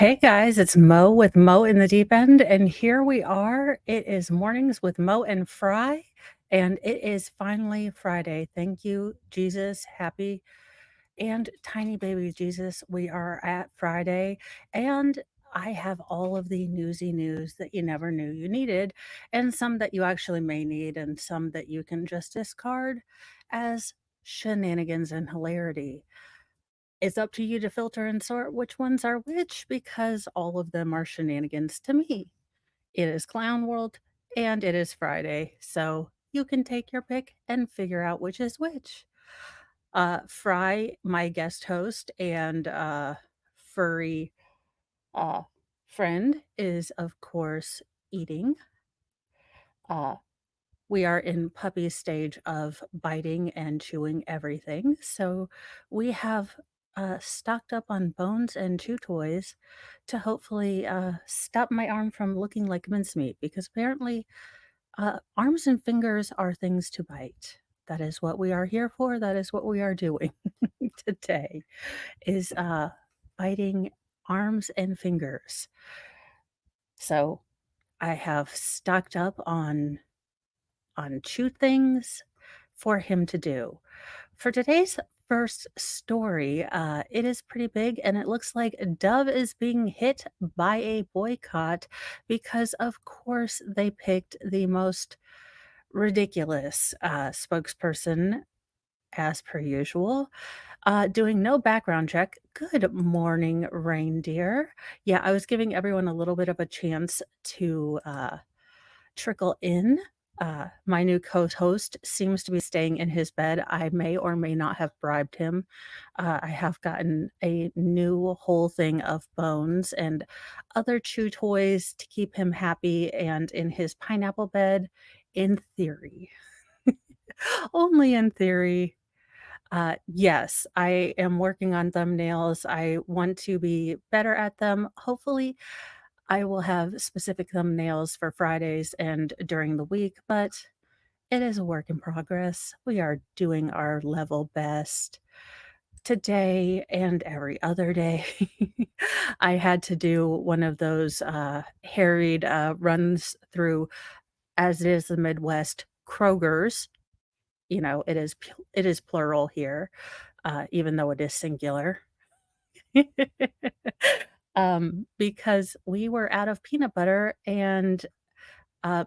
Hey guys, it's Mo with Mo in the Deep End, and here we are. It is Mornings with Mo and Fry, and it is finally Friday. Thank you, Jesus. Happy and tiny baby Jesus. We are at Friday, and I have all of the newsy news that you never knew you needed, and some that you actually may need, and some that you can just discard as shenanigans and hilarity. It's up to you to filter and sort which ones are which because all of them are shenanigans to me. It is Clown World and it is Friday, so you can take your pick and figure out which is which. Fry, my guest host and furry uh, friend, is of course eating. Uh, we are in puppy stage of biting and chewing everything. So we have stocked up on bones and chew toys to hopefully stop my arm from looking like mincemeat because apparently arms and fingers are things to bite. That is what we are here for. That is what we are doing today is biting arms and fingers. So I have stocked up on chew things for him to do. For today's first story, it is pretty big, and it looks like Dove is being hit by a boycott because, of course, they picked the most ridiculous spokesperson, as per usual, doing no background check. Good morning, reindeer. Yeah, I was giving everyone a little bit of a chance to trickle in. My new co-host seems to be staying in his bed. I may or may not have bribed him. I have gotten a new whole thing of bones and other chew toys to keep him happy and in his pineapple bed, in theory. Only in theory. Yes, I am working on thumbnails. I want to be better at them. Hopefully, I will have specific thumbnails for Fridays and during the week, but it is a work in progress. We are doing our level best today and every other day. I had to do one of those harried runs through, as it is the Midwest, Kroger's. You know, it is plural here, even though it is singular. Because we were out of peanut butter and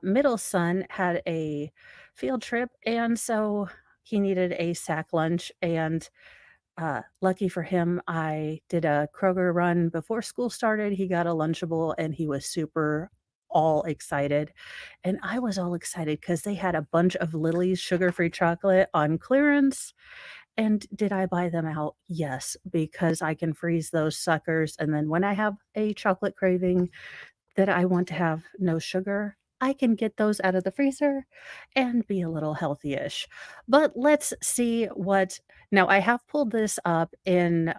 middle son had a field trip, and so he needed a sack lunch. And lucky for him, I did a Kroger run before school started. He got a Lunchable, and he was super all excited. And I was all excited because they had a bunch of Lily's sugar-free chocolate on clearance. And did I buy them out? Yes, because I can freeze those suckers. And then when I have a chocolate craving, that I want to have no sugar, I can get those out of the freezer and be a little healthy-ish. But let's see what now I have pulled this up in,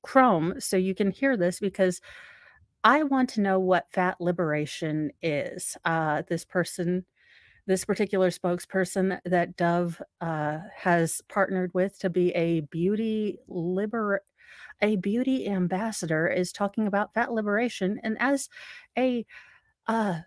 Chrome so you can hear this because I want to know what fat liberation is. This particular spokesperson that Dove, has partnered with to be a beauty ambassador is talking about fat liberation, and as a uh,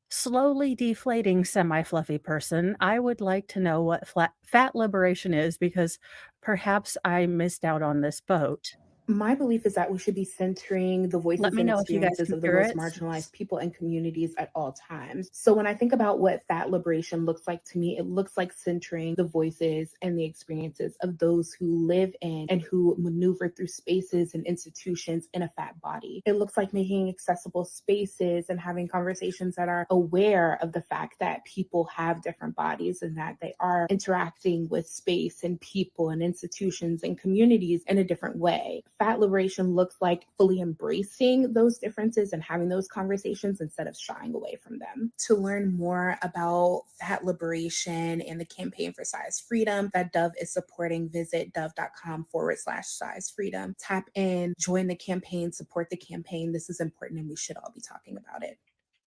slowly deflating semi-fluffy person, I would like to know what fat liberation is because perhaps I missed out on this boat. My belief is that we should be centering the Let voices me and know if you guys experiences can of the hear most it. marginalized people and communities at all times. So when I think about what fat liberation looks like to me, it looks like centering the voices and the experiences of those who live in and who maneuver through spaces and institutions in a fat body. It looks like making accessible spaces and having conversations that are aware of the fact that people have different bodies and that they are interacting with space and people and institutions and communities in a different way. Fat liberation looks like fully embracing those differences and having those conversations instead of shying away from them. To learn more about fat liberation and the campaign for size freedom that Dove is supporting, visit dove.com/size freedom. Tap in, join the campaign, support the campaign. This is important and we should all be talking about it.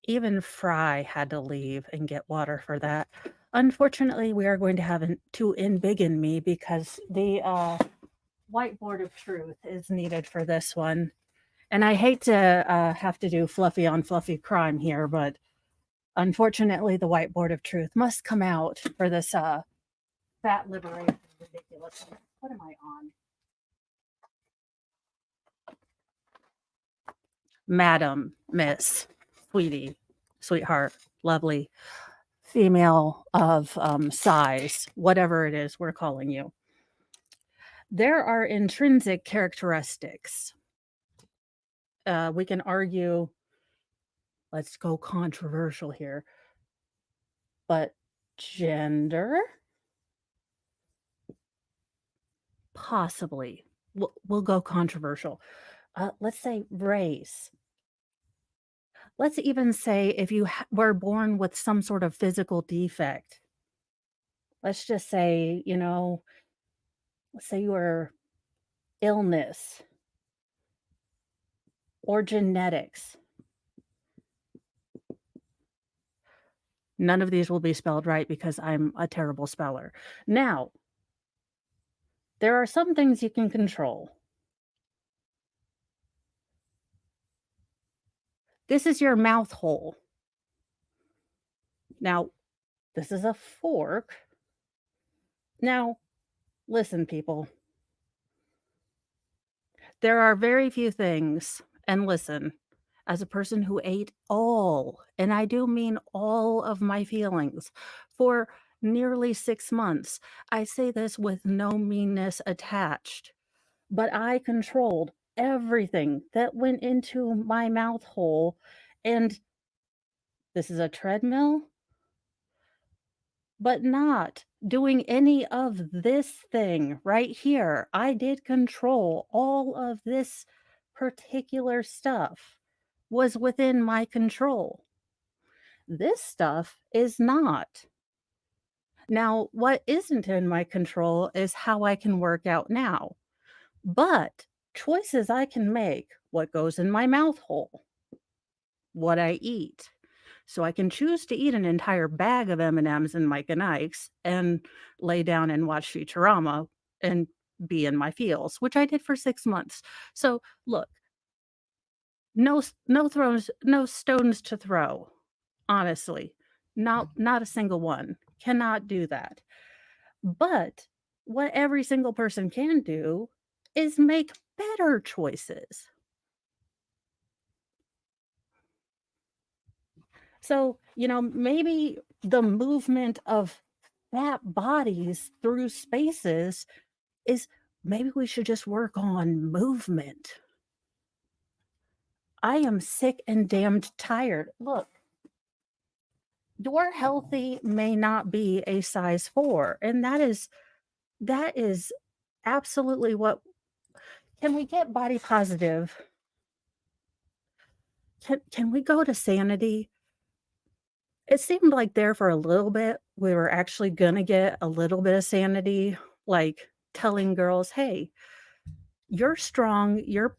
Even Fry had to leave and get water for that. Unfortunately, we are going to have to embiggen me because the whiteboard of truth is needed for this one. And I hate to have to do fluffy on fluffy crime here, but unfortunately, the whiteboard of truth must come out for this fat liberation ridiculous. What am I on? Madam, Miss, Sweetie, Sweetheart, Lovely, female of size, whatever it is we're calling you. There are intrinsic characteristics. We can argue, let's go controversial here, but gender, possibly. We'll go controversial. Let's say race. Let's even say if you were born with some sort of physical defect. Let's just say, let's say you were illness or genetics. None of these will be spelled right because I'm a terrible speller. Now, there are some things you can control. This is your mouth hole. Now, this is a fork. Now, listen, people. There are very few things, and listen, as a person who ate all, and I do mean all of my feelings for nearly 6 months, I say this with no meanness attached, but I controlled everything that went into my mouth hole, and this is a treadmill, but not doing any of this thing right here. I did control all of this particular stuff was within my control. This stuff is not. Now, what isn't in my control is how I can work out now. But choices I can make, what goes in my mouth hole, what I eat. So I can choose to eat an entire bag of M&Ms and Mike and Ike's and lay down and watch Futurama and be in my feels, which I did for 6 months. So look, no stones to throw. Honestly, not a single one. Cannot do that. But what every single person can do is make better choices. So, maybe the movement of fat bodies through spaces is maybe we should just work on movement. I am sick and damned tired. Look, your healthy may not be a size 4, and that is absolutely what can we get body positive? Can we go to sanity? It seemed like there for a little bit, we were actually gonna get a little bit of sanity, like telling girls, "Hey, you're strong, you're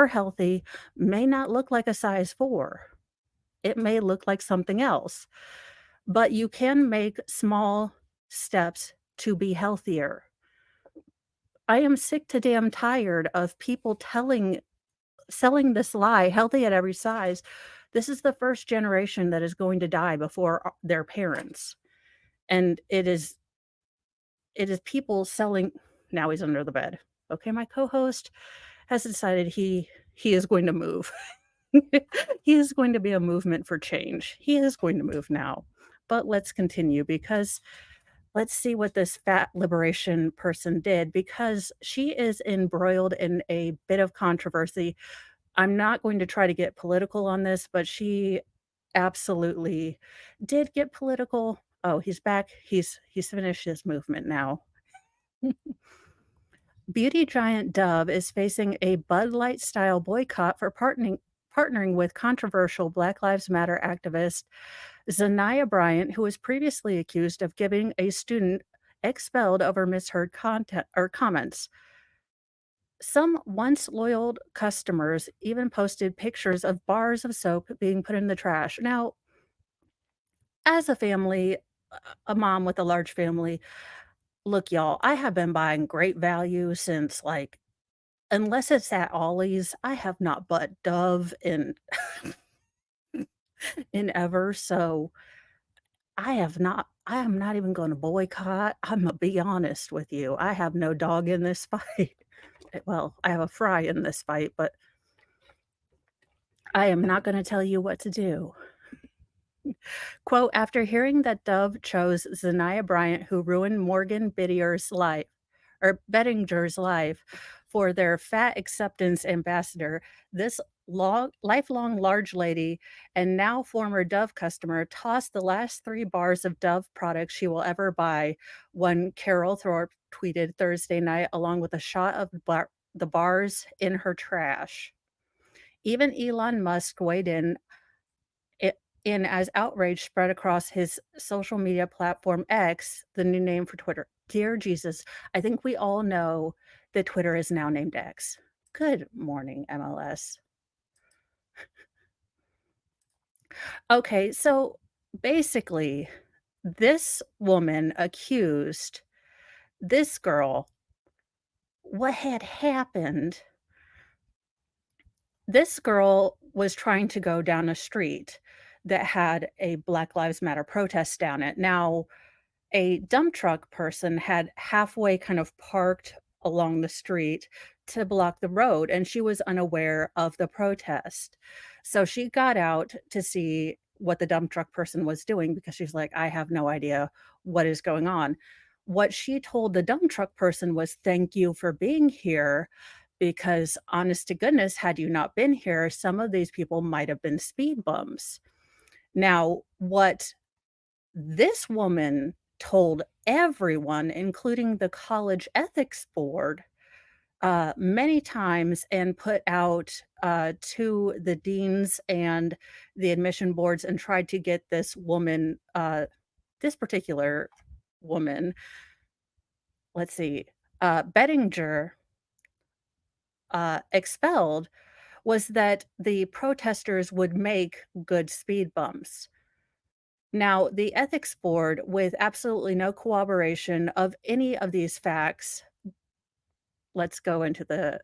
healthy, may not look like a size 4. It may look like something else, but you can make small steps to be healthier." I am sick to damn tired of people selling this lie, healthy at every size. This is the first generation that is going to die before their parents. And it is people selling. Now he's under the bed. Okay, my co-host has decided he is going to move. He is going to be a movement for change. He is going to move now. But let's continue because let's see what this fat liberation person did because she is embroiled in a bit of controversy. I'm not going to try to get political on this, but she absolutely did get political. Oh, he's back. He's finished his movement now. Beauty giant Dove is facing a Bud Light style boycott for partnering with controversial Black Lives Matter activist Zanaya Bryant, who was previously accused of giving a student expelled over misheard content or comments. Some once loyal customers even posted pictures of bars of soap being put in the trash. Now, as a family, a mom with a large family, look, y'all, I have been buying Great Value since like unless it's at Ollie's, I have not bought Dove in in ever, so I am not even gonna boycott. Imma be honest with you. I have no dog in this fight. Well, I have a fry in this fight, but I am not gonna tell you what to do. Quote, "After hearing that Dove chose Zanaya Bryant, who ruined Morgan Bittier's life or Bettinger's life, for their fat acceptance ambassador, this lifelong large lady and now former Dove customer tossed the last 3 bars of Dove products she will ever buy," one Carol Thorpe tweeted Thursday night along with a shot of the bars in her trash. Even Elon Musk weighed it in as outrage spread across his social media platform X, the new name for Twitter. Dear Jesus, I think we all know that Twitter is now named X. Good morning, MLS. Okay, so basically, this woman accused this girl what had happened. This girl was trying to go down a street that had a Black Lives Matter protest down it. Now, a dump truck person had halfway kind of parked along the street to block the road, and she was unaware of the protest. So she got out to see what the dump truck person was doing because she's like, I have no idea what is going on. What she told the dump truck person was, "Thank you for being here. Because honest to goodness, had you not been here, some of these people might have been speed bumps." Now, what this woman told everyone, including the college ethics board, many times and put out to the deans and the admission boards and tried to get this woman, this particular woman, let's see, Bettinger, expelled, was that the protesters would make good speed bumps. Now, the ethics board, with absolutely no corroboration of any of these facts, let's go into the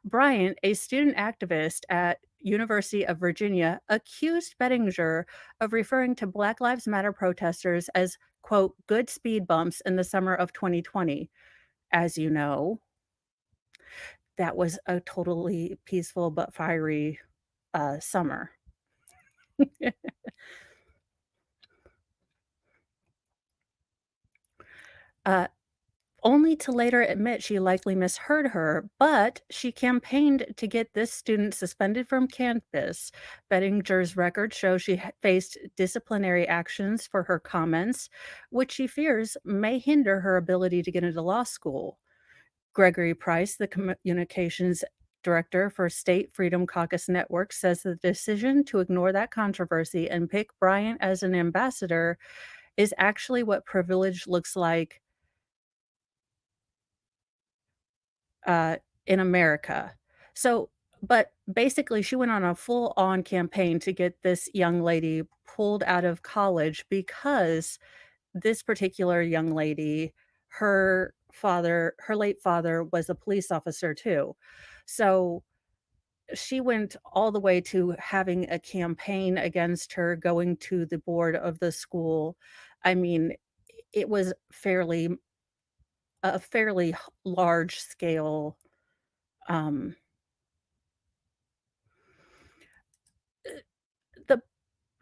Bryant, a student activist at University of Virginia, accused Bettinger of referring to Black Lives Matter protesters as, quote, "good speed bumps" in the summer of 2020. As you know, that was a totally peaceful but fiery summer. Uh, Only to later admit she likely misheard her, but she campaigned to get this student suspended from campus. Bettinger's records show she faced disciplinary actions for her comments, which she fears may hinder her ability to get into law school. Gregory Price, the communications director for State Freedom Caucus Network, says the decision to ignore that controversy and pick Bryant as an ambassador is actually what privilege looks like uh, in America. So, but basically, she went on a full on campaign to get this young lady pulled out of college because this particular young lady, her late father was a police officer too. So she went all the way to having a campaign against her, going to the board of the school. I mean, it was a fairly large scale um the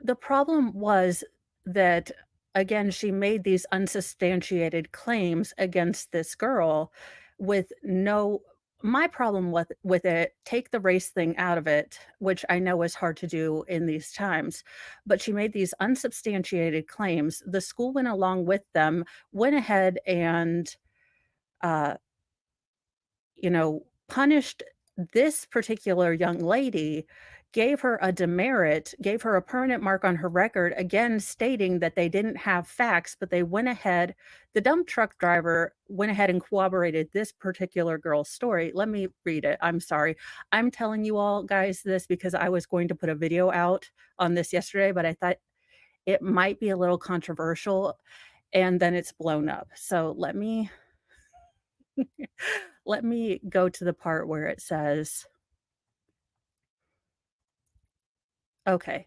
The problem was that, again, she made these unsubstantiated claims against this girl with no my problem with it, take the race thing out of it, which I know is hard to do in these times, but she made these unsubstantiated claims. The school went along with them, went ahead and, uh punished this particular young lady, gave her a demerit, gave her a permanent mark on her record, again stating that they didn't have facts, but they went ahead the dump truck driver went ahead and corroborated this particular girl's story. Let me read it. I'm sorry. I'm telling you all guys this because I was going to put a video out on this yesterday, but I thought it might be a little controversial, and then it's blown up. So let me Let me go to the part where it says, okay.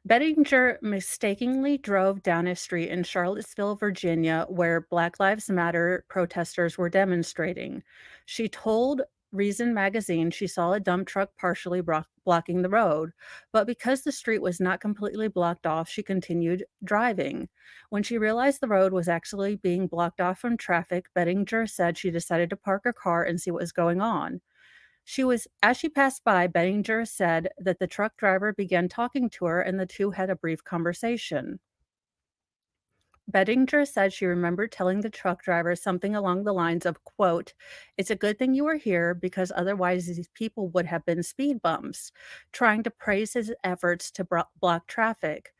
Bettinger mistakenly drove down a street in Charlottesville, Virginia, where Black Lives Matter protesters were demonstrating. She told Reason magazine she saw a dump truck partially blocking the road, but because the street was not completely blocked off, she continued driving. When she realized the road was actually being blocked off from traffic, Bettinger said she decided to park her car and see what was going on. As she passed by, Bettinger said that the truck driver began talking to her and the two had a brief conversation. Bettinger said she remembered telling the truck driver something along the lines of, quote, "It's a good thing you were here because otherwise these people would have been speed bumps," trying to praise his efforts to block traffic.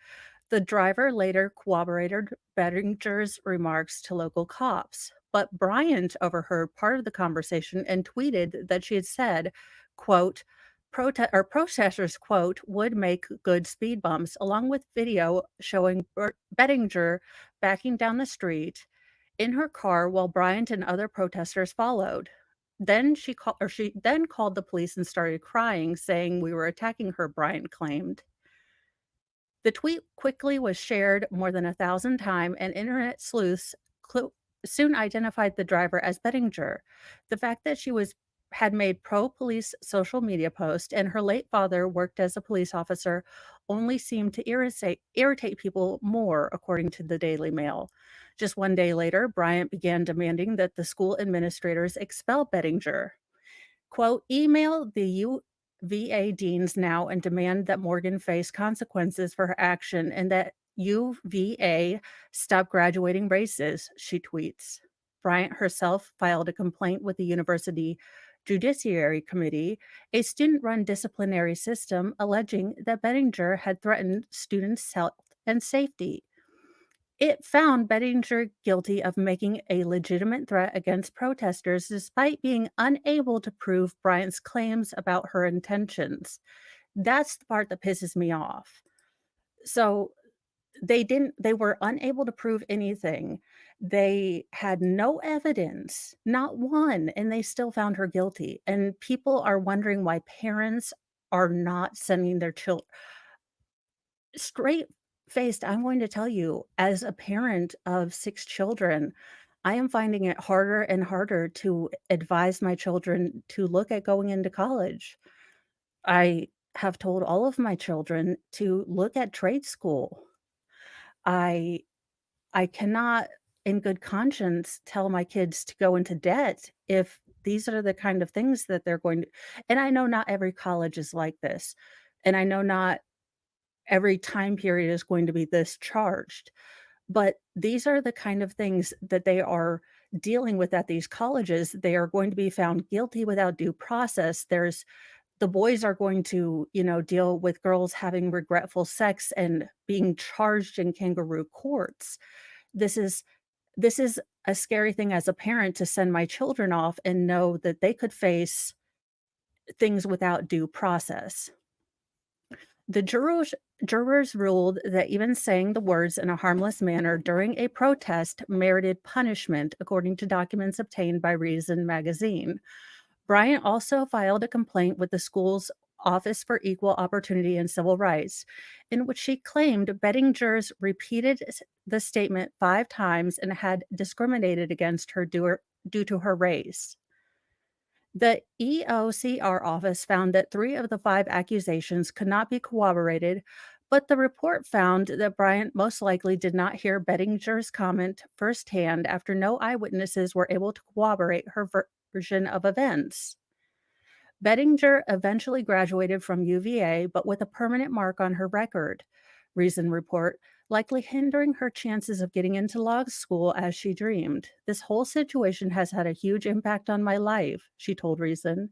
The driver later corroborated Bettinger's remarks to local cops, but Bryant overheard part of the conversation and tweeted that she had said, quote, protesters, quote, would make good speed bumps, along with video showing Bettinger backing down the street in her car while Bryant and other protesters followed. She then called the police and started crying, saying we were attacking her, Bryant claimed. The tweet quickly was shared more than 1,000 times, and internet sleuths soon identified the driver as Bettinger. The fact that she had made pro-police social media posts and her late father worked as a police officer only seemed to irritate people more, according to the Daily Mail. Just one day later, Bryant began demanding that the school administrators expel Bettinger. Quote, "Email the UVA deans now and demand that Morgan face consequences for her action and that UVA stop graduating races," she tweets. Bryant herself filed a complaint with the university Judiciary Committee, a student-run disciplinary system, alleging that Bettinger had threatened students' health and safety. It found Bettinger guilty of making a legitimate threat against protesters despite being unable to prove Bryant's claims about her intentions. That's the part that pisses me off. So they were unable to prove anything. They had no evidence, not one, and they still found her guilty. And people are wondering why parents are not sending their children straight faced. I'm going to tell you, as a parent of 6 children, I am finding it harder and harder to advise my children to look at going into college. I have told all of my children to look at trade school. I I cannot in good conscience tell my kids to go into debt if these are the kind of things that they're going to, and I know not every college is like this, and I know not every time period is going to be this charged. But these are the kind of things that they are dealing with at these colleges. They are going to be found guilty without due process. The boys are going to, deal with girls having regretful sex and being charged in kangaroo courts. This is this is a scary thing as a parent to send my children off and know that they could face things without due process. The jurors ruled that even saying the words in a harmless manner during a protest merited punishment, according to documents obtained by Reason magazine. Bryant also filed a complaint with the school's Office for Equal Opportunity and Civil Rights, in which she claimed Bettinger's repeated the statement 5 times and had discriminated against her due to her race. The EOCR office found that 3 of the 5 accusations could not be corroborated, but the report found that Bryant most likely did not hear Bettinger's comment firsthand after no eyewitnesses were able to corroborate her version of events. Bettinger eventually graduated from UVA, but with a permanent mark on her record, Reason report, likely hindering her chances of getting into law school as she dreamed. This whole situation has had a huge impact on my life, she told Reason.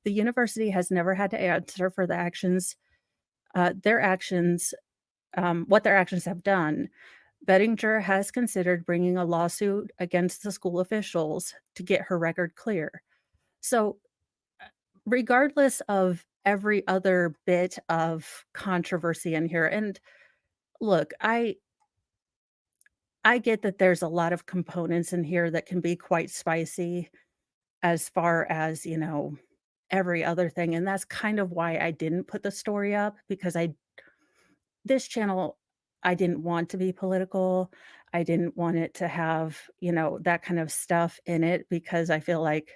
The university has never had to answer for what their actions have done. Bettinger has considered bringing a lawsuit against the school officials to get her record clear. So, regardless of every other bit of controversy in here, and look, I get that there's a lot of components in here that can be quite spicy. as far as, every other thing, and that's kind of why I didn't put the story up because I this channel, I didn't want to be political. I didn't want it to have, that kind of stuff in it because I feel like,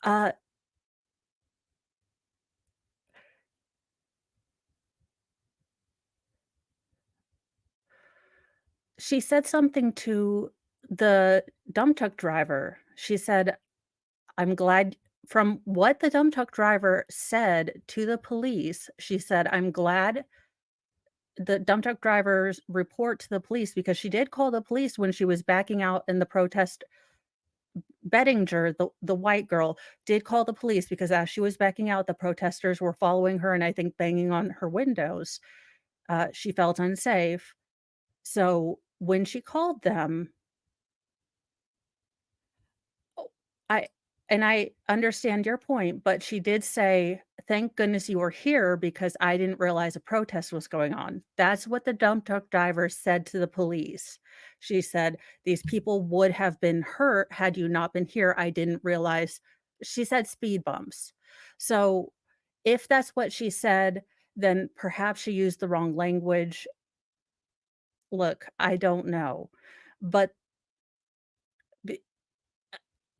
uh, she said something to the dump truck driver. She said, "I'm glad." From what the dump truck driver said to the police, she said, "I'm glad the dump truck driver's report to the police," because she did call the police when she was backing out in the protest. Bettinger, the white girl, did call the police because as she was backing out, the protesters were following her and I think banging on her windows. She felt unsafe. So when she called them, oh, I I understand your point, but she did say, "Thank goodness you were here because I didn't realize a protest was going on." That's what the dump truck driver said to the police. She said, "These people would have been hurt had you not been here. I didn't realize." She said speed bumps. So, if that's what she said, then perhaps she used the wrong language. Look, I don't know, but b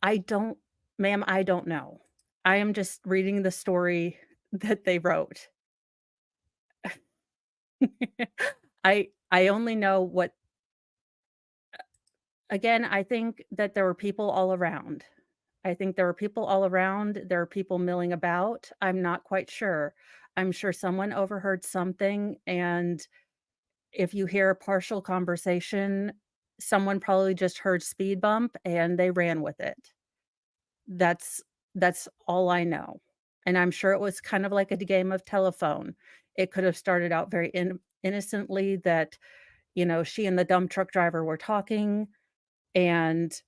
I don't ma'am, I don't know. I am just reading the story that they wrote. I only know what again, I think that there were people all around. I think there were people all around, there are people milling about, I'm not quite sure. I'm sure someone overheard something, and if you hear a partial conversation, someone probably just heard speed bump and they ran with it. That's that's all I know, and I'm sure it was kind of like a game of telephone. It could have started out very innocently that, she and the dump truck driver were talking and,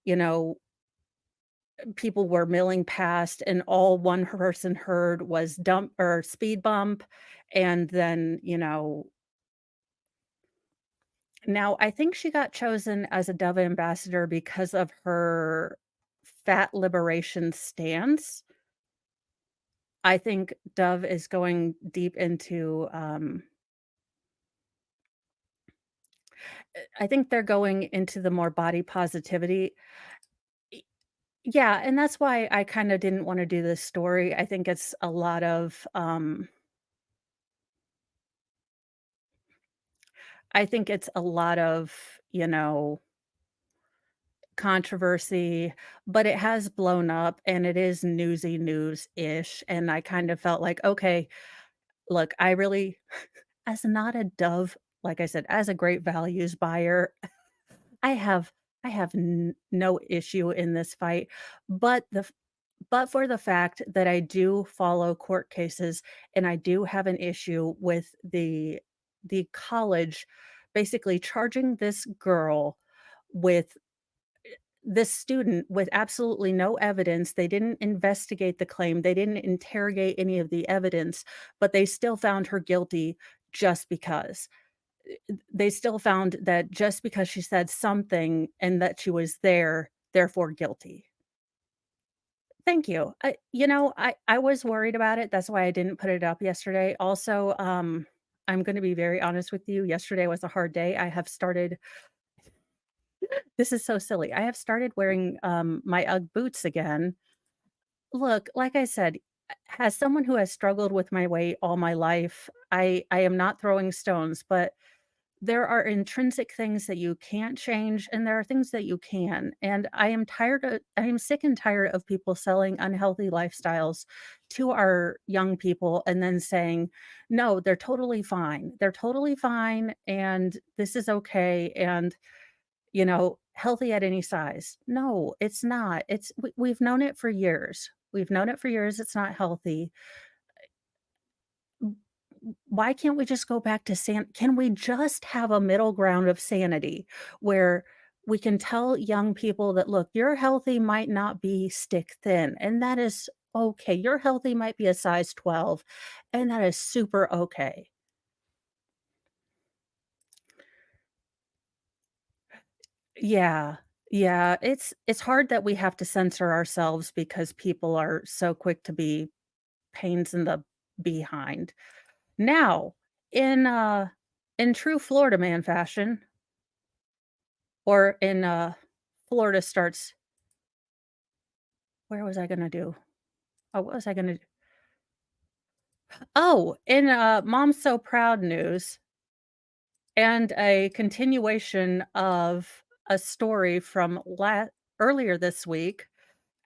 you know, people were milling past and all one person heard was dump or speed bump, and then, now I think she got chosen as a Dove ambassador because of her fat liberation stance. I think Dove is going deep into, I think they're going into the more body positivity. Y Yeah, and that's why I kinda didn't wanna do this story. I think it's a lot of, I think it's a lot of, controversy, but it has blown up and it is newsy news-ish, and I kind of felt like, "Okay, look, I really" as not a Dove like I said, as a great values buyer, I have I have no issue in this fight, but but for the fact that I do follow court cases and I do have an issue with the college basically charging this student with absolutely no evidence. They didn't investigate the claim, they didn't interrogate any of the evidence, but they still found her guilty just because. They still found that just because she said something and that she was there, therefore guilty. Thank you. I was worried about it, that's why I didn't put it up yesterday. Also, I'm gonna be very honest with you, yesterday was a hard day. I have started this is so silly. I have started wearing, my UGG boots again. Look, like I said, as someone who has struggled with my weight all my life, I am not throwing stones, but there are intrinsic things that you can't change, and there are things that you can, and I am sick and tired of people selling unhealthy lifestyles to our young people and then saying, "No, they're totally fine. They're totally fine, and this is okay, and, healthy at any size." No, it's not. We've known it for years. We've known it for years, it's not healthy. Why can't we just go back to can we just have a middle ground of sanity where we can tell young people that, "Look, your healthy might not be stick thin, and that is okay. Your healthy might be a size 12, and that is super okay." Yeah. Yeah, it's hard that we have to censor ourselves because people are so quick to be pains in the behind. Now, in, in true Florida man fashion, or in, Florida starts where was I gonna do? Oh, what was I gonna Oh, in, Mom's So Proud news, and a continuation of a story from earlier this week,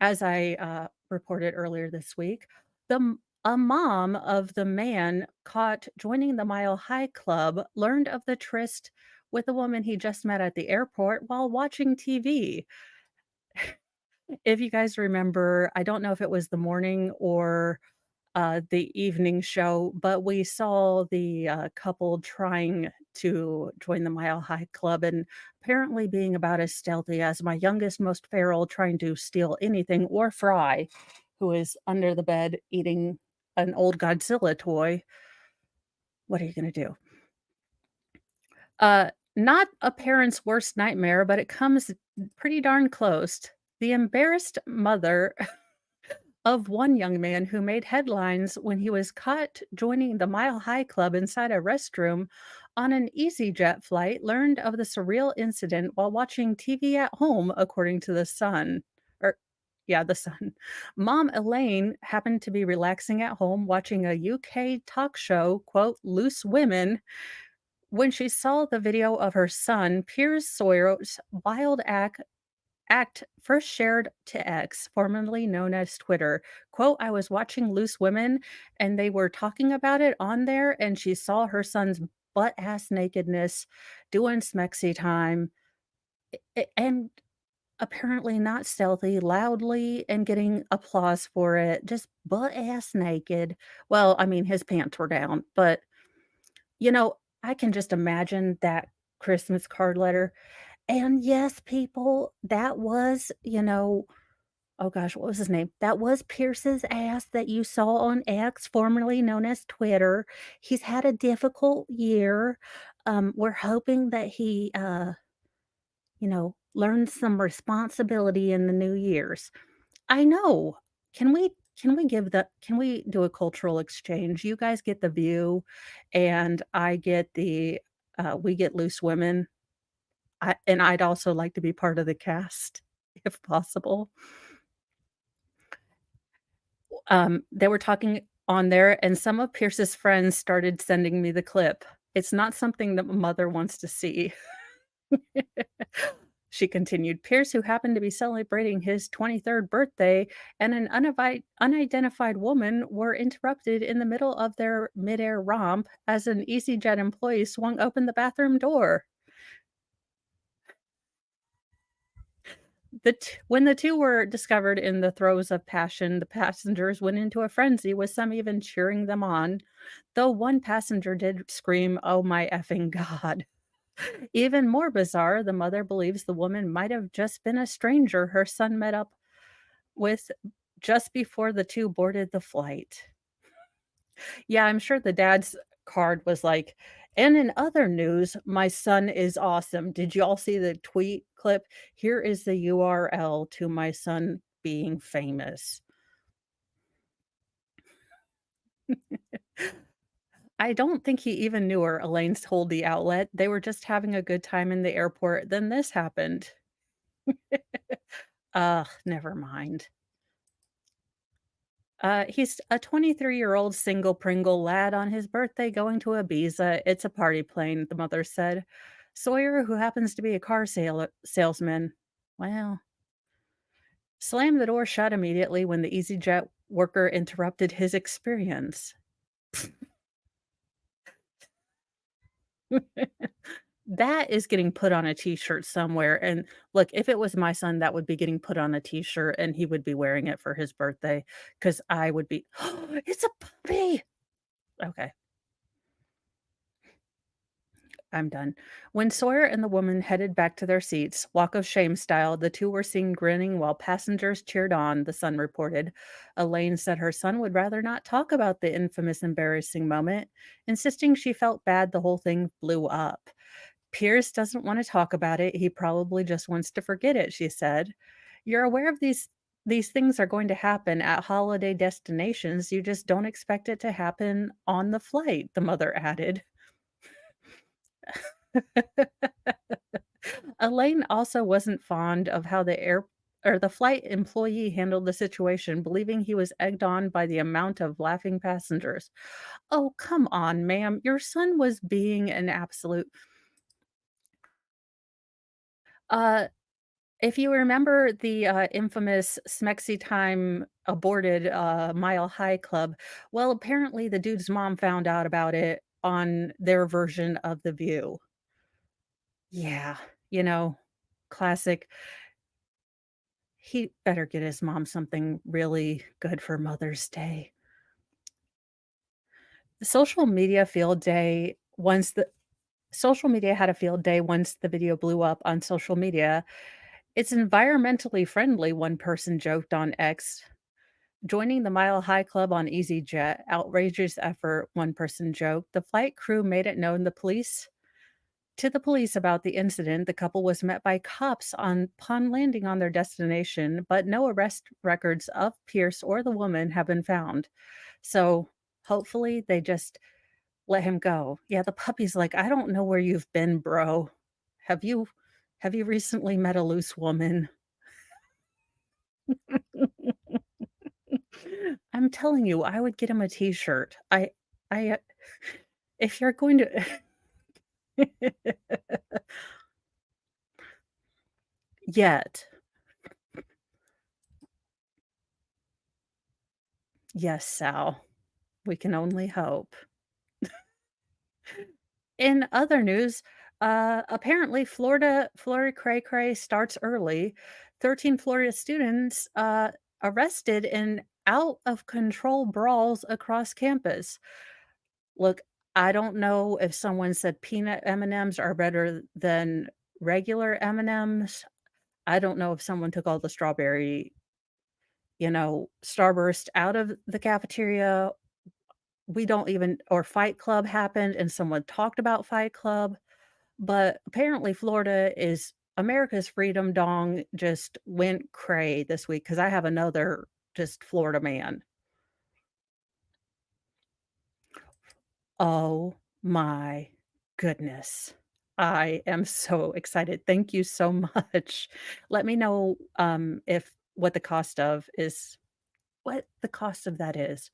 as I, reported earlier this week, a mom of the man caught joining the Mile High Club learned of the tryst with a woman he just met at the airport while watching TV. If you guys remember, I don't know if it was the morning or the evening show, but we saw the couple trying to join the Mile High Club and apparently being about as stealthy as my youngest, most feral, trying to steal anything, or Fry, who is under the bed eating an old Godzilla toy. What are you going to do? Not a parent's worst nightmare, but it comes pretty darn close. The embarrassed mother of one young man who made headlines when he was caught joining the Mile High Club inside a restroom on an EasyJet flight learned of the surreal incident while watching TV at home, according to The Sun. Or, yeah, The Sun. Mom Elaine happened to be relaxing at home watching a UK talk show, quote, Loose Women, when she saw the video of her son, Piers Sawyer's wild act first shared to X, formerly known as Twitter. Quote, I was watching Loose Women and they were talking about it on there, and she saw her son's butt ass nakedness doing smexy time and apparently not stealthy, loudly and getting applause for it, just butt ass naked. Well, I mean, his pants were down, but you know, I can just imagine that Christmas card letter. And yes, people, that was, oh gosh, what was his name? That was Pierce's ass that you saw on X, formerly known as Twitter. He's had a difficult year. We're hoping that he, learns some responsibility in the new years. I know. Can we do a cultural exchange? You guys get The View, and I get we get Loose Women. And I'd also like to be part of the cast, if possible. They were talking on there, and some of Pierce's friends started sending me the clip. It's not something that my mother wants to see. She continued, Pierce, who happened to be celebrating his 23rd birthday, and an unidentified woman were interrupted in the middle of their midair romp as an EasyJet employee swung open the bathroom door. When the two were discovered in the throes of passion, the passengers went into a frenzy, with some even cheering them on, though one passenger did scream, "Oh my effing God." Even more bizarre, the mother believes the woman might have just been a stranger her son met up with just before the two boarded the flight. Yeah, I'm sure the dad's card was like, and in other news, my son is awesome. Did you all see the tweet clip? Here is the URL to my son being famous. I don't think he even knew her, Elaine told the outlet. They were just having a good time in the airport. Then this happened. Ugh, never mind. He's a 23-year-old single Pringle lad on his birthday going to Ibiza. It's a party plane, the mother said. Sawyer, who happens to be a car salesman, well, slammed the door shut immediately when the EasyJet worker interrupted his experience. That is getting put on a t-shirt somewhere, and look, if it was my son, that would be getting put on a t-shirt, and he would be wearing it for his birthday, because I would be, "It's a puppy!" Okay. I'm done. When Sawyer and the woman headed back to their seats, walk of shame style, the two were seen grinning while passengers cheered on, the Sun reported. Elaine said her son would rather not talk about the infamous embarrassing moment, insisting she felt bad the whole thing blew up. Pierce doesn't want to talk about it. He probably just wants to forget it, she said. You're aware of these things are going to happen at holiday destinations. You just don't expect it to happen on the flight, the mother added. Elaine also wasn't fond of how the flight employee handled the situation, believing he was egged on by the amount of laughing passengers. Oh, come on, ma'am. Your son was being an absolute uh if you remember the infamous Smexy Time aborted Mile High Club, well, apparently the dude's mom found out about it on their version of The View. Yeah, you know, classic. He better get his mom something really good for Mother's Day. The social media had a field day once the video blew up on social media. It's environmentally friendly, one person joked on X. Joining the Mile High Club on EasyJet, outrageous effort, one person joked. The flight crew made it known the police about the incident. The couple was met by cops upon landing on their destination, but no arrest records of Pierce or the woman have been found. So hopefully they just let him go. Yeah, the puppy's like, I don't know where you've been, bro. Have you have you recently met a loose woman? I'm telling you, I would get him a t-shirt. I if you're going to yet. Yes, Sal. We can only hope. In other news, apparently Florida cray cray starts early. 13 Florida students arrested in out of control brawls across campus. Look, I don't know if someone said peanut M&Ms are better than regular M&Ms. I don't know if someone took all the strawberry, Starburst out of the cafeteria. We don't even or Fight Club happened and someone talked about Fight Club, but apparently Florida is America's freedom dong just went cray this week because I have another just Florida man. Oh my goodness. I am so excited. Thank you so much. Let me know if what the cost of that is.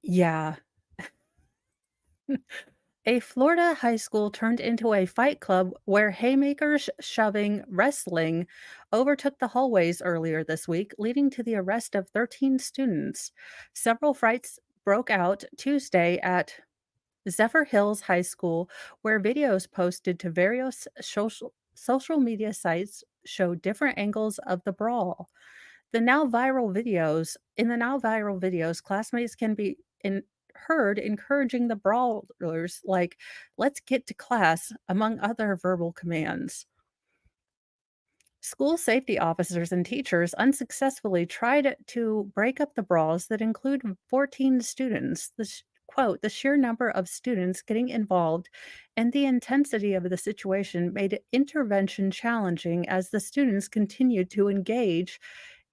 Yeah. A Florida high school turned into a fight club where haymakers, shoving, wrestling overtook the hallways earlier this week, leading to the arrest of 13 students. Several fights broke out Tuesday at Zephyr Hills High School, where videos posted to various social media sites show different angles of the brawl. In the now viral videos, classmates can be heard encouraging the brawlers like, "Let's get to class," among other verbal commands. School safety officers and teachers unsuccessfully tried to break up the brawls that include 14 students. Quote, the sheer number of students getting involved and the intensity of the situation made intervention challenging as the students continued to engage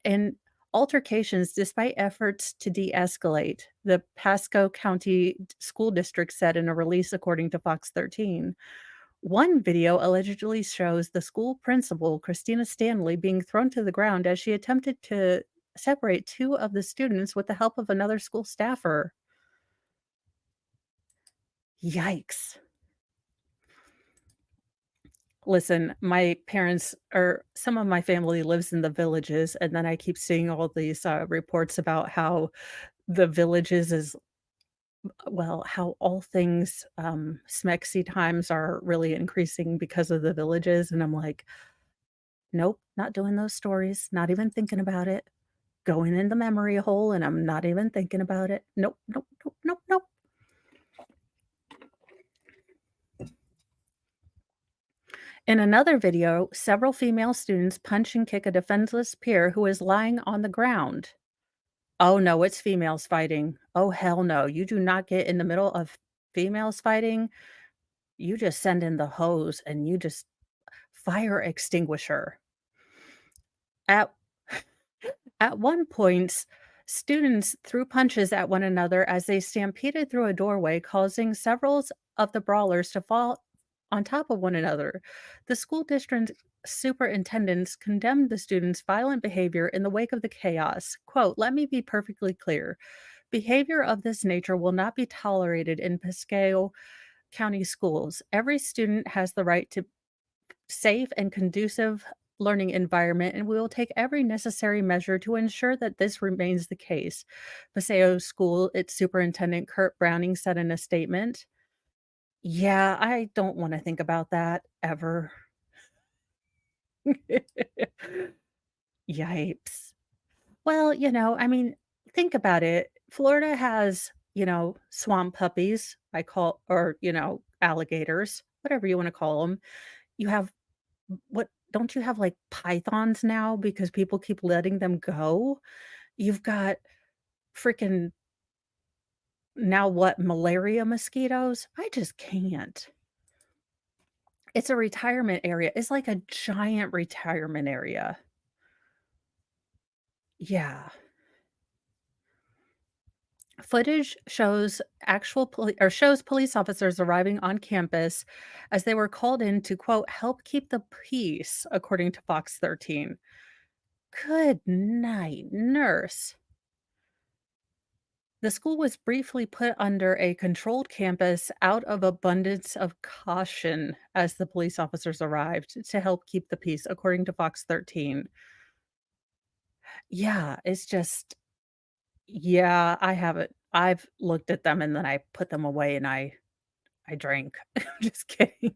in altercations despite efforts to de escalate, the Pasco County School District said in a release, according to Fox 13. One video allegedly shows the school principal, Christina Stanley, being thrown to the ground as she attempted to separate two of the students with the help of another school staffer. Yikes. Listen, my parents or some of my family lives in the villages, and then I keep seeing all these reports about how the villages is well, how all things smexy times are really increasing because of the villages. And I'm like, nope, not doing those stories, not even thinking about it. Going in the memory hole, and I'm not even thinking about it. Nope, nope, nope, nope, nope. In another video, several female students punch and kick a defenseless peer who is lying on the ground. Oh no, it's females fighting. Oh hell no. You do not get in the middle of females fighting, you just send in the hose and you just fire extinguisher. At At one point, students threw punches at one another as they stampeded through a doorway, causing several of the brawlers to fall on top of one another. The school district superintendents condemned the students' violent behavior in the wake of the chaos. Quote, "Let me be perfectly clear. Behavior of this nature will not be tolerated in Pasco County schools. Every student has the right to safe and conducive learning environment, and we will take every necessary measure to ensure that this remains the case," Paseo School, its superintendent Kurt Browning said in a statement. Yeah, I don't want to think about that ever. Yipes. Well, I mean, think about it. Florida has, swamp puppies, or, alligators, whatever you want to call them. You have what don't you have, like, pythons now because people keep letting them go? You've got freaking now what, malaria mosquitoes? I just can't. It's a retirement area. It's like a giant retirement area. Yeah. Footage shows police officers arriving on campus as they were called in to, quote, "help keep the peace," according to Fox 13. Good night, nurse. The school was briefly put under a controlled campus out of abundance of caution as the police officers arrived to help keep the peace, according to Fox 13. Yeah, it's just yeah, I haven't I've looked at them and then I put them away and I drank. Just kidding.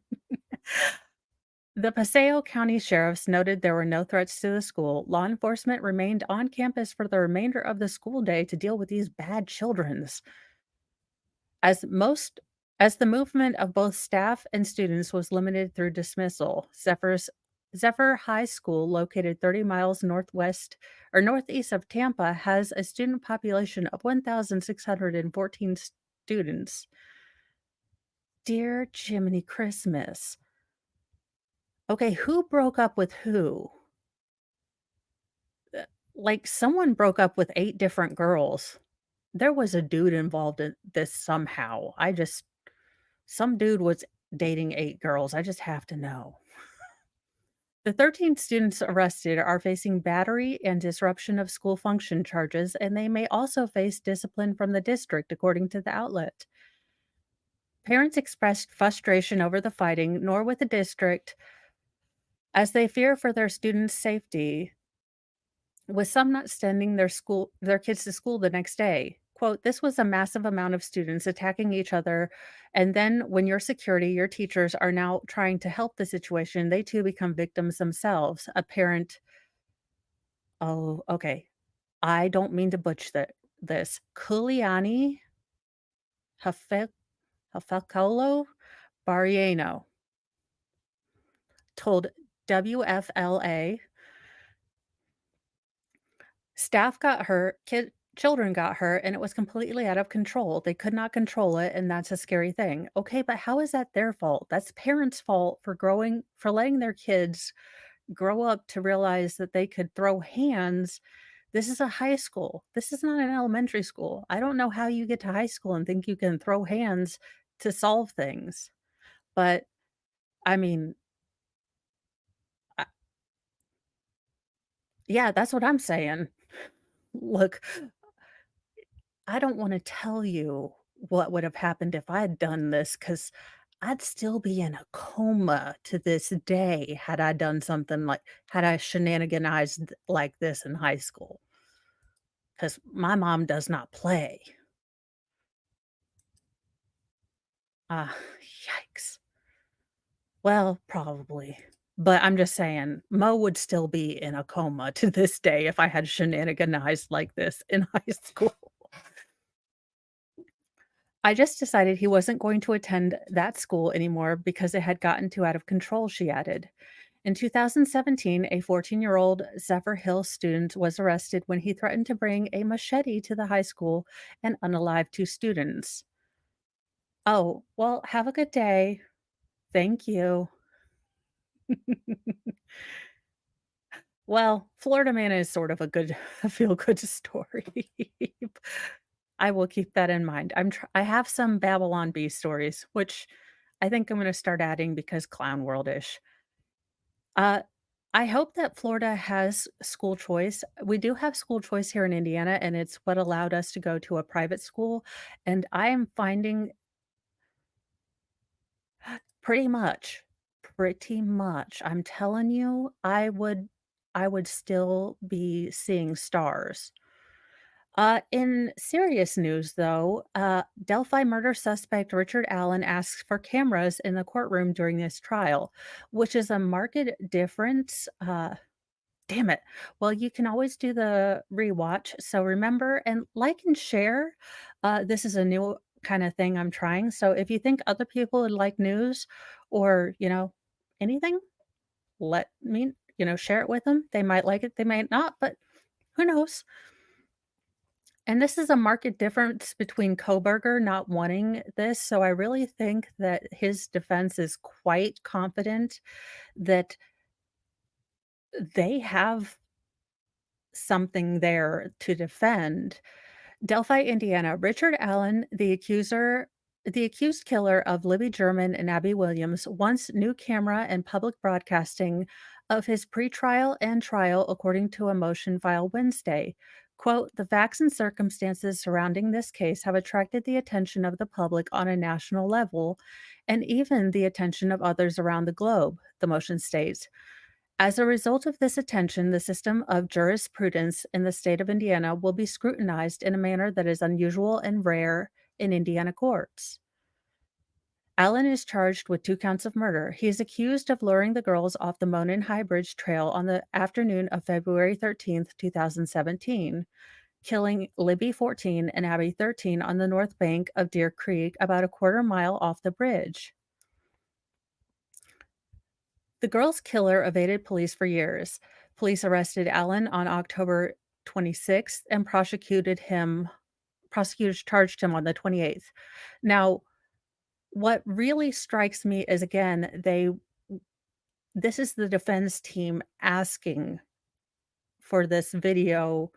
The Paseo County sheriffs noted there were no threats to the school. Law enforcement remained on campus for the remainder of the school day to deal with these bad childrens. As most as the movement of both staff and students was limited through dismissal, Zephyr High School, located 30 miles northwest or northeast of Tampa, has a student population of 1,614 students. Dear Jiminy Christmas. Okay, who broke up with who? Like, someone broke up with 8 different girls. There was a dude involved in this somehow. Some dude was dating 8 girls, I just have to know. The 13 students arrested are facing battery and disruption of school function charges, and they may also face discipline from the district, according to the outlet. Parents expressed frustration over the fighting, nor with the district, as they fear for their students' safety, with some not sending their kids to school the next day. Quote, "This was a massive amount of students attacking each other, and then when your security, your teachers are now trying to help the situation, they too become victims themselves." A parent Oh, okay. I don't mean to butch this. Kuliani Hafe Hafekolo Barrieno told WFLA, "Staff got hurt, children got hurt, and it was completely out of control. They could not control it, and that's a scary thing." Okay, but how is that their fault? That's parents' fault for letting their kids grow up to realize that they could throw hands. This is a high school. This is not an elementary school. I don't know how you get to high school and think you can throw hands to solve things. But I mean, I, yeah, that's what I'm saying. Look, I don't want to tell you what would have happened if I had done this because I'd still be in a coma to this day had I shenaniganized like this in high school. Because my mom does not play. Ah, yikes. Well, probably. But I'm just saying, Mo would still be in a coma to this day if I had shenaniganized like this in high school. I just decided he wasn't going to attend that school anymore because it had gotten too out of control, she added. In 2017, a 14-year-old Zephyr Hill student was arrested when he threatened to bring a machete to the high school and unalive 2 students. Oh, well, have a good day. Thank you. Well, Florida Man is sort of a good a feel-good story. I will keep that in mind. I have some Babylon Bee stories, which I think I'm gonna start adding because clown world-ish. Uh, I hope that Florida has school choice. We do have school choice here in Indiana, and it's what allowed us to go to a private school, and I am finding pretty much, pretty much. I'm telling you, I would still be seeing stars. In serious news, though, Delphi murder suspect Richard Allen asks for cameras in the courtroom during this trial, which is a marked difference. Damn it. Well, you can always do the rewatch. So remember and like and share. This is a new kind of thing I'm trying. So if you think other people would like news or, anything, let me, share it with them. They might like it, they might not, but who knows? And this is a market difference between Koberger not wanting this. So I really think that his defense is quite confident that they have something there to defend. Delphi, Indiana. Richard Allen, the accused killer of Libby German and Abby Williams, wants new camera and public broadcasting of his pretrial and trial, according to a motion filed Wednesday. Quote, the facts and circumstances surrounding this case have attracted the attention of the public on a national level and even the attention of others around the globe, the motion states. As a result of this attention, the system of jurisprudence in the state of Indiana will be scrutinized in a manner that is unusual and rare in Indiana courts. Allen is charged with 2 counts of murder. He is accused of luring the girls off the Monon High Bridge Trail on the afternoon of February 13th, 2017, killing Libby 14 and Abby 13 on the north bank of Deer Creek, about a quarter mile off the bridge. The girl's killer evaded police for years. Police arrested Allen on October 26th and prosecutors charged him on the 28th. Now, what really strikes me is again, this is the defense team asking for this video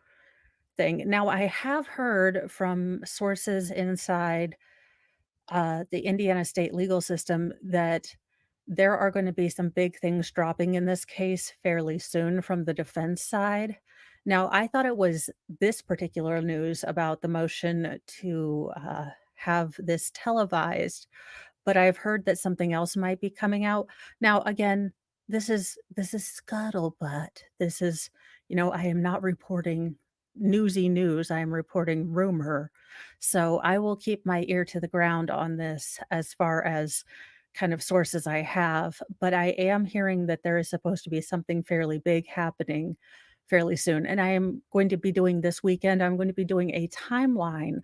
thing. Now, I have heard from sources inside the Indiana state legal system that there are going to be some big things dropping in this case fairly soon from the defense side. Now, I thought it was this particular news about the motion to have this televised, but I've heard that something else might be coming out. Now, again, this is scuttlebutt. This is, I am not reporting newsy news. I am reporting rumor. So I will keep my ear to the ground on this as far as kind of sources I have, but I am hearing that there is supposed to be something fairly big happening fairly soon. And I am going to be doing this weekend, I'm going to be doing a timeline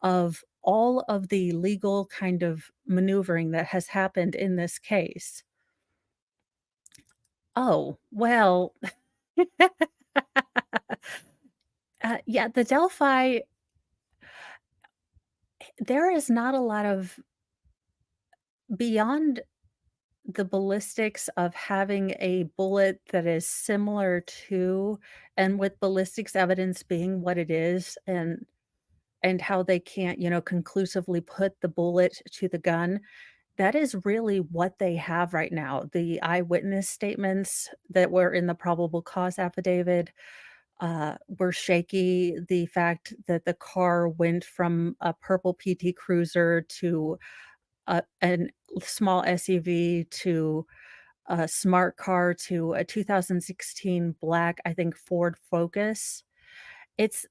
of all of the legal kind of maneuvering that has happened in this case. Oh, well, yeah, the Delphi, there is not a lot of beyond the ballistics of having a bullet that is similar to and with ballistics evidence being what it is and how they can't, conclusively put the bullet to the gun. That is really what they have right now. The eyewitness statements that were in the probable cause affidavit were shaky. The fact that the car went from a purple PT Cruiser to an small SUV to a smart car to a 2016 black, I think, Ford Focus. It's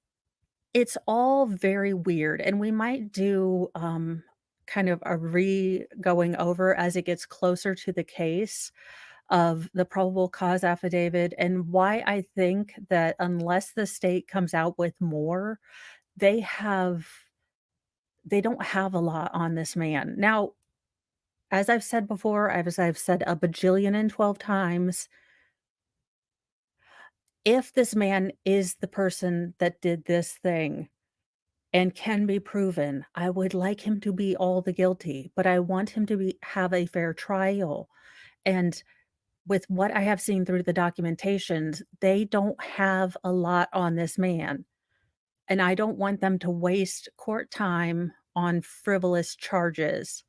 it's all very weird, and we might do, kind of a going over as it gets closer to the case of the probable cause affidavit and why I think that unless the state comes out with more, they have they don't have a lot on this man. Now, as I've said before, as I've said a bajillion and 12 times, if this man is the person that did this thing, and can be proven. I would like him to be all the guilty, but I want him to have a fair trial. And with what I have seen through the documentations, they don't have a lot on this man, and I don't want them to waste court time on frivolous charges.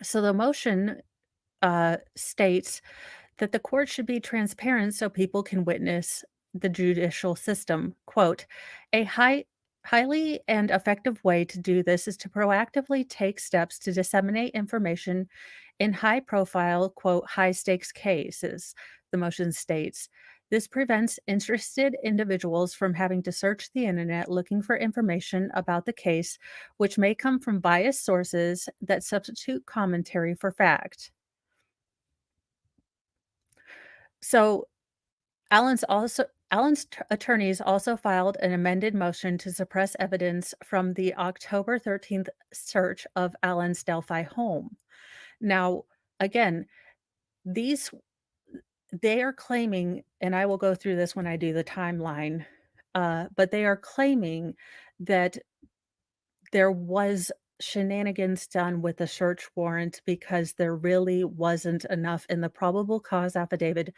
So the motion states that the court should be transparent so people can witness the judicial system. Quote, a highly and effective way to do this is to proactively take steps to disseminate information in high profile, quote, high stakes cases, the motion states. This prevents interested individuals from having to search the internet looking for information about the case, which may come from biased sources that substitute commentary for fact. So Allen's attorneys also filed an amended motion to suppress evidence from the October 13th search of Allen's Delphi home. Now, again, these they are claiming, and I will go through this when I do the timeline, but they are claiming that there was shenanigans done with the search warrant because there really wasn't enough in the probable cause affidavit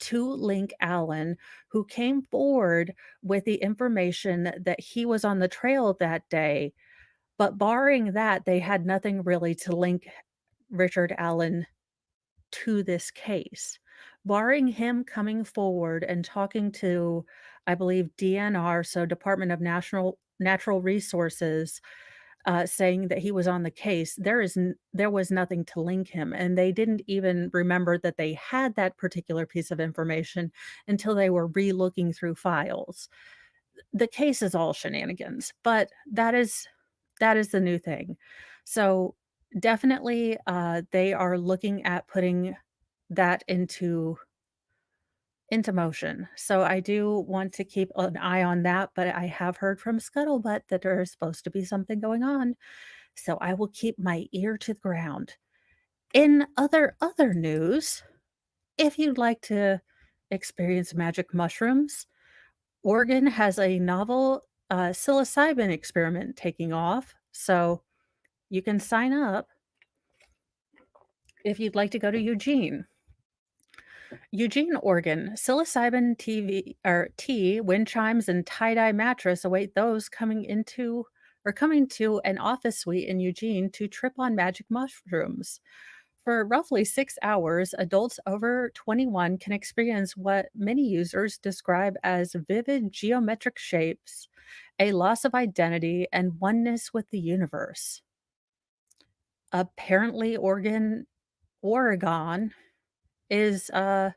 to link Allen, who came forward with the information that he was on the trail that day. But barring that, they had nothing really to link Richard Allen to this case. Barring him coming forward and talking to, I believe, DNR, so Department of Natural Resources, saying that he was on the case, there was nothing to link him, and they didn't even remember that they had that particular piece of information until they were re-looking through files. The case is all shenanigans, but that is the new thing. So, definitely, they are looking at putting that into motion. So I do want to keep an eye on that, but I have heard from Scuttlebutt that there is supposed to be something going on. So I will keep my ear to the ground. In other news, if you'd like to experience magic mushrooms, Oregon has a novel psilocybin experiment taking off. So you can sign up if you'd like to go to Eugene. Eugene, Oregon. Psilocybin TV or tea, wind chimes, and tie-dye mattress await those coming to an office suite in Eugene to trip on magic mushrooms. For roughly 6 hours, adults over 21 can experience what many users describe as vivid geometric shapes, a loss of identity, and oneness with the universe. Apparently, Oregon is gonna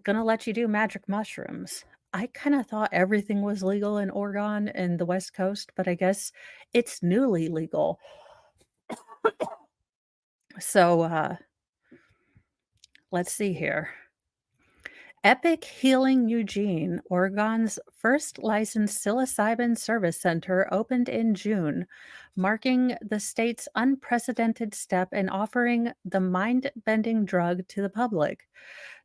let you do magic mushrooms. I kinda thought everything was legal in Oregon and the West Coast, but I guess it's newly legal. So, let's see here. Epic Healing Eugene, Oregon's first licensed psilocybin service center, opened in June, marking the state's unprecedented step in offering the mind-bending drug to the public.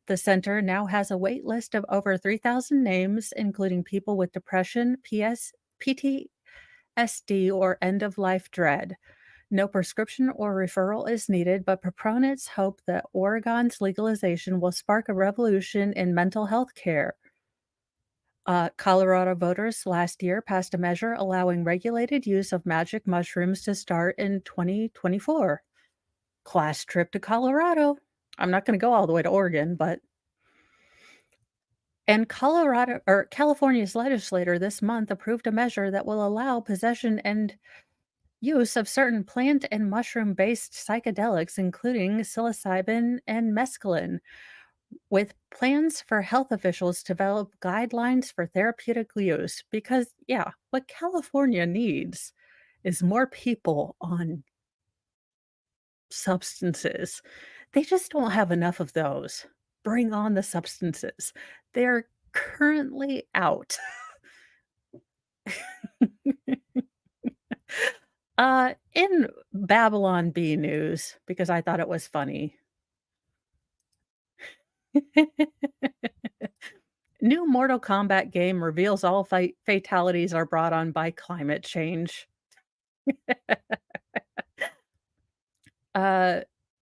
The center now has a wait list of over 3,000 names, including people with depression, PTSD, or end of life dread. No prescription or referral is needed, but proponents hope that Oregon's legalization will spark a revolution in mental health care. Colorado voters last year passed a measure allowing regulated use of magic mushrooms to start in 2024. Class trip to Colorado. I'm not going to go all the way to Oregon, but and California's legislator this month approved a measure that will allow possession and use of certain plant and mushroom-based psychedelics, including psilocybin and mescaline, with plans for health officials to develop guidelines for therapeutic use. Because, yeah, what California needs is more people on substances. They just don't have enough of those. Bring on the substances. They're currently out. In Babylon Bee news, because I thought it was funny. New Mortal Kombat game reveals all fatalities are brought on by climate change. Uh,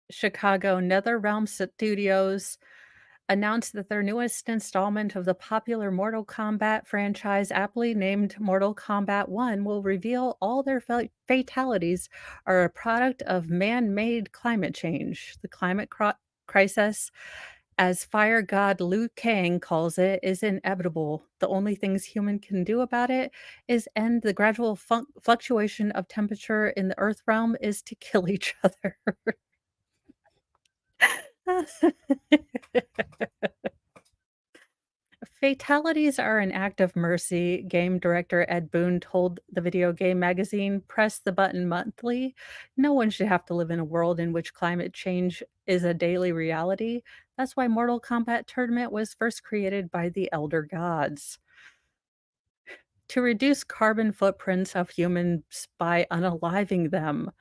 Chicago NetherRealm Studios announced that their newest installment of the popular Mortal Kombat franchise, aptly named Mortal Kombat 1, will reveal all their fatalities are a product of man made climate change. The climate crisis, as fire god Liu Kang calls it, is inevitable. The only things human can do about it is end the gradual fluctuation of temperature in the earth realm is to kill each other. Fatalities are an act of mercy, game director Ed Boon told the video game magazine Press the Button Monthly. No one should have to live in a world in which climate change is a daily reality. That's why Mortal Kombat Tournament was first created by the Elder Gods. To reduce carbon footprints of humans by unaliving them.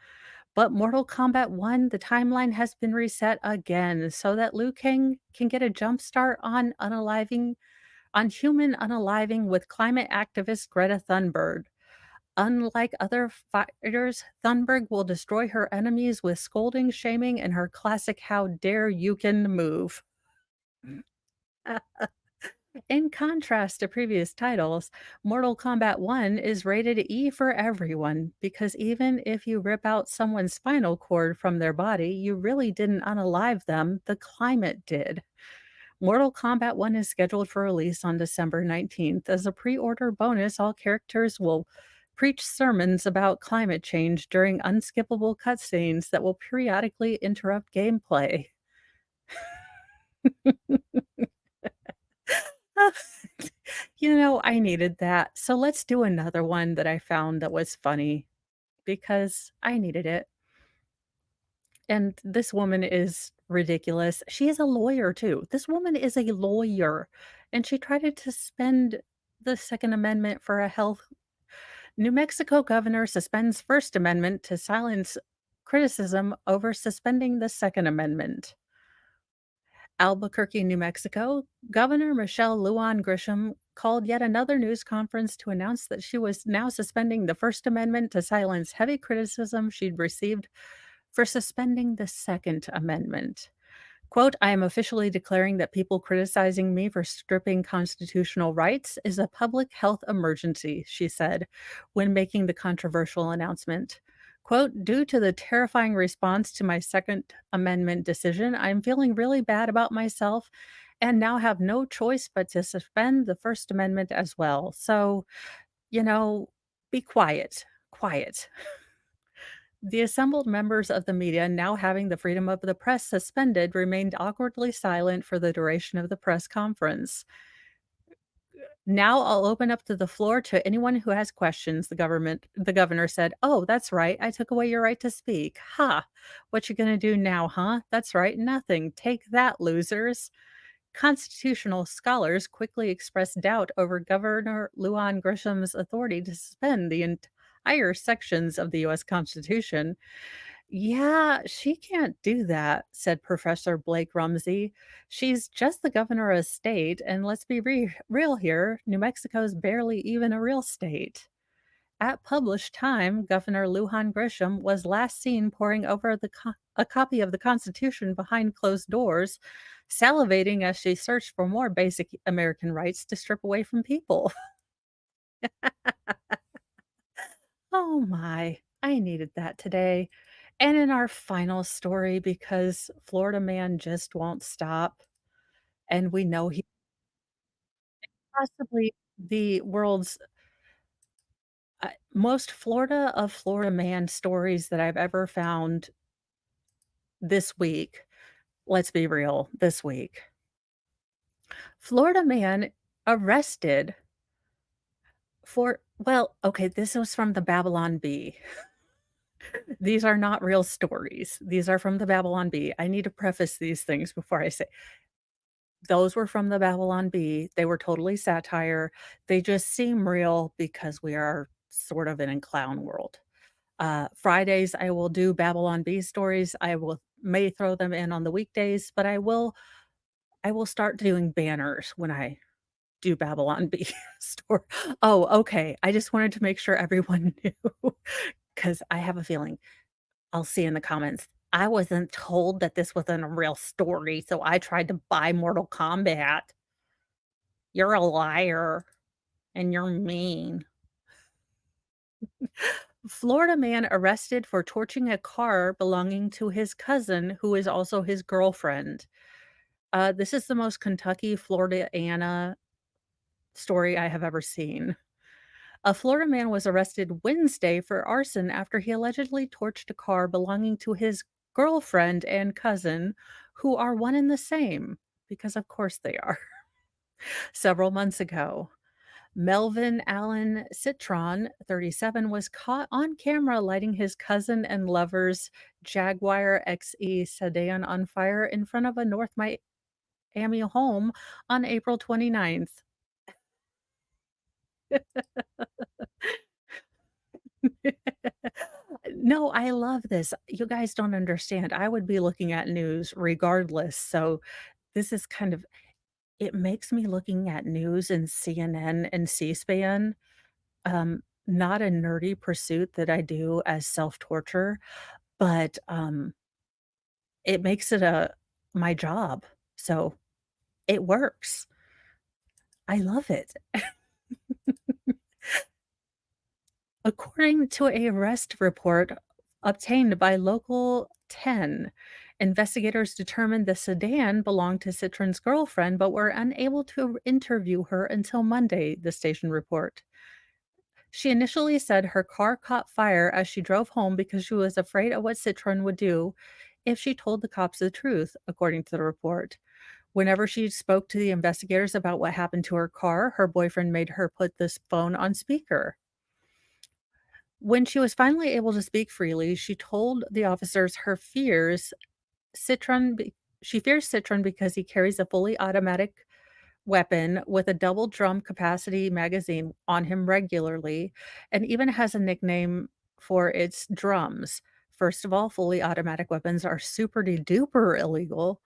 But Mortal Kombat 1, the timeline has been reset again so that Liu Kang can get a jump start on human unaliving with climate activist Greta Thunberg. Unlike other fighters, Thunberg will destroy her enemies with scolding, shaming, and her classic "How dare you can move." In contrast to previous titles, Mortal Kombat 1 is rated E for everyone because even if you rip out someone's spinal cord from their body, you really didn't unalive them, the climate did. Mortal Kombat 1 is scheduled for release on December 19th. As a pre order bonus, all characters will preach sermons about climate change during unskippable cutscenes that will periodically interrupt gameplay. I needed that. So let's do another one that I found that was funny because I needed it. And this woman is ridiculous. She is a lawyer too. This woman is a lawyer, and she tried to suspend the Second Amendment for a health. New Mexico governor suspends First Amendment to silence criticism over suspending the Second Amendment. Albuquerque, New Mexico, Governor Michelle Lujan Grisham called yet another news conference to announce that she was now suspending the First Amendment to silence heavy criticism she'd received for suspending the Second Amendment. Quote, I am officially declaring that people criticizing me for stripping constitutional rights is a public health emergency, she said when making the controversial announcement. Quote, due to the terrifying response to my Second Amendment decision, I'm feeling really bad about myself and now have no choice but to suspend the First Amendment as well. So, you know, be quiet, quiet. The assembled members of the media, now having the freedom of the press suspended, remained awkwardly silent for the duration of the press conference. Now I'll open up to the floor to anyone who has questions, the governor said. Oh, that's right. I took away your right to speak. Ha. What you gonna do now, huh? That's right, nothing. Take that, losers. Constitutional scholars quickly expressed doubt over Governor Lujan Grisham's authority to suspend the entire sections of the US Constitution. Yeah, she can't do that, said Professor Blake Rumsey. She's just the governor of a state, and let's be real here, New Mexico's barely even a real state. At published time, Governor Lujan Grisham was last seen poring over a copy of the Constitution behind closed doors, salivating as she searched for more basic American rights to strip away from people. Oh my, I needed that today. And in our final story, because Florida man just won't stop, and we know he possibly the world's most Florida of Florida man stories that I've ever found this week. Let's be real, this week. Florida man arrested for, well, okay, this was from the Babylon Bee. These are not real stories. These are from the Babylon Bee. I need to preface these things before I say those were from the Babylon Bee. They were totally satire. They just seem real because we are sort of in a clown world. Fridays, I will do Babylon Bee stories. I will may throw them in on the weekdays, but I will start doing banners when I do Babylon Bee store. Oh, okay. I just wanted to make sure everyone knew because I have a feeling I'll see in the comments, "I wasn't told that this wasn't a real story, so I tried to buy Mortal Kombat. You're a liar, and you're mean." Florida man arrested for torching a car belonging to his cousin, who is also his girlfriend. This is the most Kentucky, Florida-ana story I have ever seen. A Florida man was arrested Wednesday for arson after he allegedly torched a car belonging to his girlfriend and cousin, who are one and the same, because of course they are, several months ago. Melvin Allen Citron, 37, was caught on camera lighting his cousin and lover's Jaguar XE sedan on fire in front of a North Miami home on April 29th. No, I love this. You guys don't understand. I would be looking at news regardless. So this is kind of it makes me looking at news and CNN and C-SPAN, not a nerdy pursuit that I do as self-torture, but it makes it a my job. So it works. I love it. According to a arrest report obtained by Local 10, investigators determined the sedan belonged to Citron's girlfriend, but were unable to interview her until Monday, the station report. She initially said her car caught fire as she drove home because she was afraid of what Citron would do if she told the cops the truth, according to the report. Whenever she spoke to the investigators about what happened to her car, her boyfriend made her put this phone on speaker. When she was finally able to speak freely, she told the officers her fears Citron be she fears Citron because he carries a fully automatic weapon with a double drum capacity magazine on him regularly and even has a nickname for its drums. First of all, fully automatic weapons are super de duper illegal,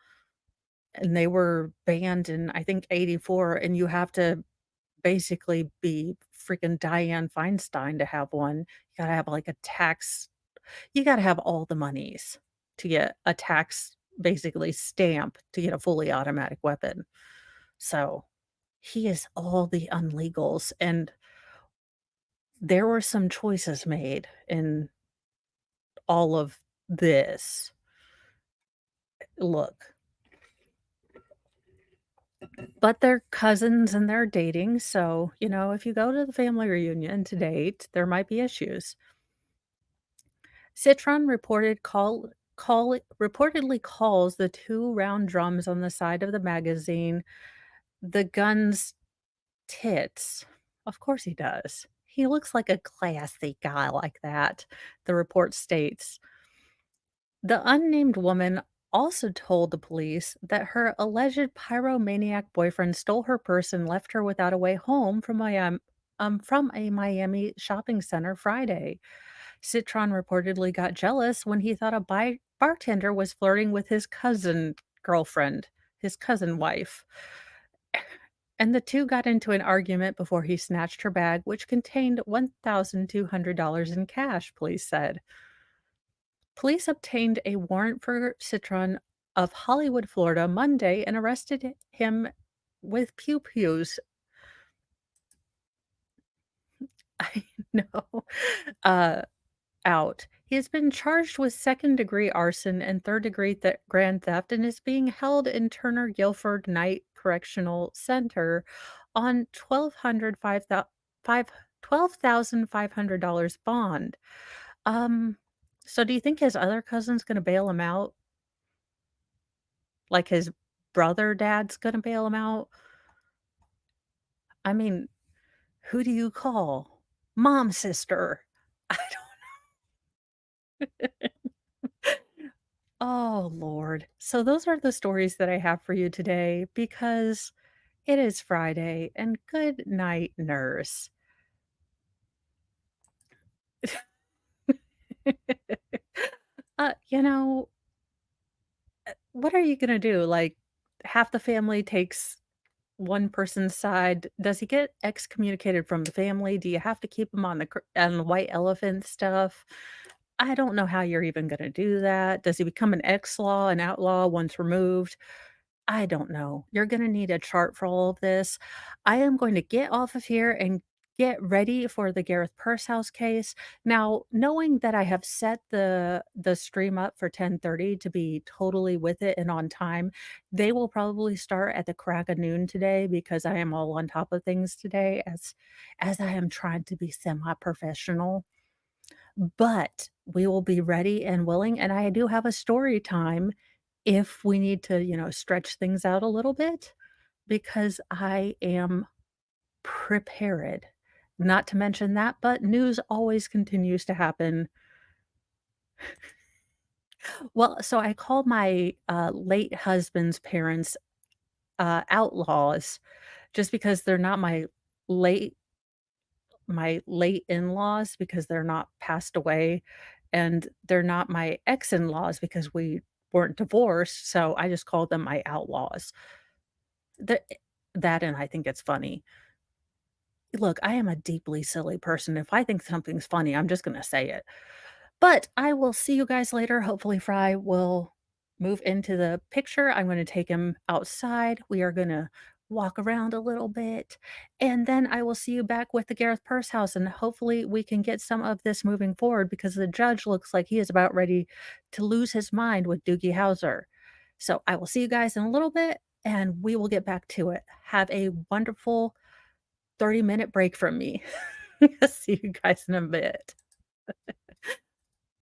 and they were banned in, I think, '84, and you have to basically be freaking Dianne Feinstein to have one. You gotta have, like, a tax you gotta have all the monies to get a tax, basically, stamp to get a fully automatic weapon. So, he is all the unlegals, and there were some choices made in all of this. Look, but they're cousins and they're dating, so, if you go to the family reunion to date, there might be issues. Citron reportedly calls the 2 round drums on the side of the magazine the gun's tits. Of course he does. He looks like a classy guy like that, the report states. The unnamed woman also told the police that her alleged pyromaniac boyfriend stole her purse and left her without a way home from a Miami shopping center Friday. Citron reportedly got jealous when he thought a bartender was flirting with his cousin girlfriend, his cousin wife. And the two got into an argument before he snatched her bag, which contained $1,200 in cash, police said. Police obtained a warrant for Citron of Hollywood, Florida, Monday and arrested him with pew-pews. I know. Uh, out. He has been charged with second-degree arson and third-degree grand theft and is being held in Turner Guilford Night Correctional Center on $12,500 bond. Um, so do you think his other cousin's gonna bail him out? Like his brother dad's gonna bail him out? I mean, who do you call? Mom, sister. I don't Oh, Lord. So those are the stories that I have for you today because it is Friday and good night, nurse. You know, what are you gonna do? Like, half the family takes one person's side? Does he get excommunicated from the family? Do you have to keep him on the white elephant stuff? I don't know how you're even gonna do that. Does he become an ex-law, an outlaw once removed? I don't know. You're gonna need a chart for all of this. I am going to get off of here and get ready for the Gareth Pursehouse case. Now, knowing that I have set the stream up for 10:30 to be totally with it and on time, they will probably start at the crack of noon today because I am all on top of things today as I am trying to be semi-professional. But we will be ready and willing, and I do have a story time if we need to, stretch things out a little bit because I am prepared. Not to mention that, but news always continues to happen. Well, so I called my, late husband's parents, outlaws just because they're not late my late in-laws because they're not passed away, and they're not my ex-in-laws because we weren't divorced, so I just called them my outlaws. The that and I think it's funny. Look, I am a deeply silly person. If I think something's funny, I'm just gonna say it. But I will see you guys later. Hopefully, Fry will move into the picture. I'm gonna take him outside. We are gonna walk around a little bit, and then I will see you back with the Gareth Purse house, and hopefully we can get some of this moving forward because the judge looks like he is about ready to lose his mind with Doogie Howser. So I will see you guys in a little bit, and we will get back to it. Have a wonderful 30-minute break from me. See you guys in a bit.